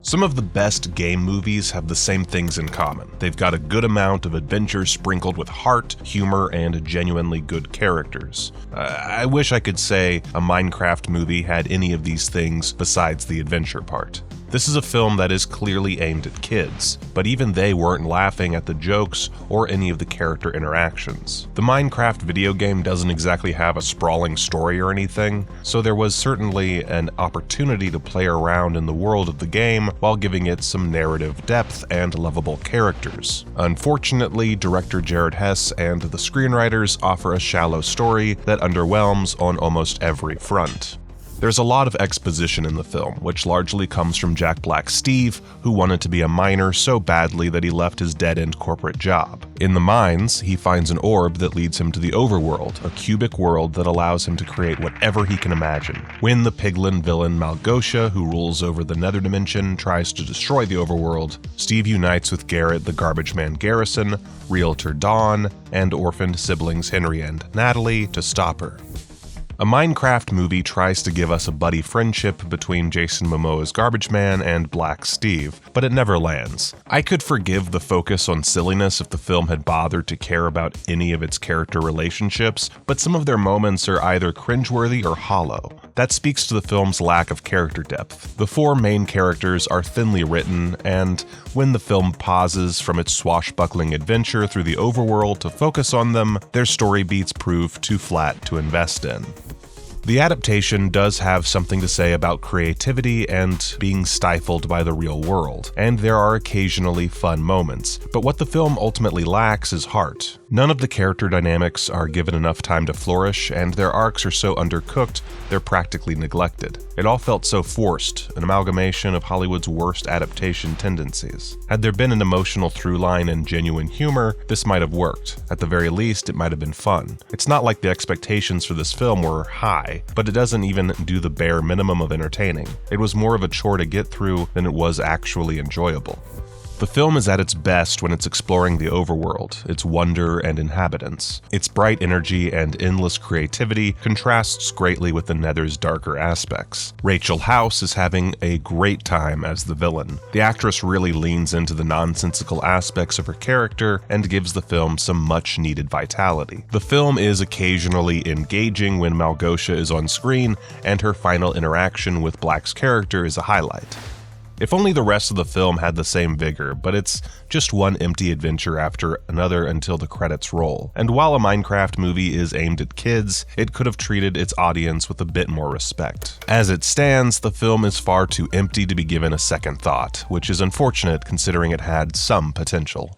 Some of the best game movies have the same things in common. They've got a good amount of adventure sprinkled with heart, humor, and genuinely good characters. I wish I could say a Minecraft movie had any of these things besides the adventure part. This is a film that is clearly aimed at kids, but even they weren't laughing at the jokes or any of the character interactions. The Minecraft video game doesn't exactly have a sprawling story or anything, so there was certainly an opportunity to play around in the world of the game while giving it some narrative depth and lovable characters. Unfortunately, director Jared Hess and the screenwriters offer a shallow story that underwhelms on almost every front. There's a lot of exposition in the film, which largely comes from Jack Black's Steve, who wanted to be a miner so badly that he left his dead-end corporate job. In the mines, he finds an orb that leads him to the Overworld, a cubic world that allows him to create whatever he can imagine. When the piglin villain Malgosha, who rules over the Nether Dimension, tries to destroy the Overworld, Steve unites with Garrett the Garbage Man Garrison, Realtor Dawn, and orphaned siblings Henry and Natalie to stop her. A Minecraft movie tries to give us a buddy friendship between Jason Momoa's Garbage Man and Black Steve, but it never lands. I could forgive the focus on silliness if the film had bothered to care about any of its character relationships, but some of their moments are either cringeworthy or hollow. That speaks to the film's lack of character depth. The four main characters are thinly written, and when the film pauses from its swashbuckling adventure through the overworld to focus on them, their story beats prove too flat to invest in. The adaptation does have something to say about creativity and being stifled by the real world, and there are occasionally fun moments, but what the film ultimately lacks is heart. None of the character dynamics are given enough time to flourish, and their arcs are so undercooked they're practically neglected. It all felt so forced, an amalgamation of Hollywood's worst adaptation tendencies. Had there been an emotional through line and genuine humor, this might have worked. At the very least, it might have been fun. It's not like the expectations for this film were high, but it doesn't even do the bare minimum of entertaining. It was more of a chore to get through than it was actually enjoyable. The film is at its best when it's exploring the overworld, its wonder and inhabitants. Its bright energy and endless creativity contrasts greatly with the Nether's darker aspects. Rachel House is having a great time as the villain. The actress really leans into the nonsensical aspects of her character and gives the film some much-needed vitality. The film is occasionally engaging when Malgosha is on screen, and her final interaction with Black's character is a highlight. If only the rest of the film had the same vigor, but it's just one empty adventure after another until the credits roll. And while a Minecraft movie is aimed at kids, it could have treated its audience with a bit more respect. As it stands, the film is far too empty to be given a second thought, which is unfortunate considering it had some potential.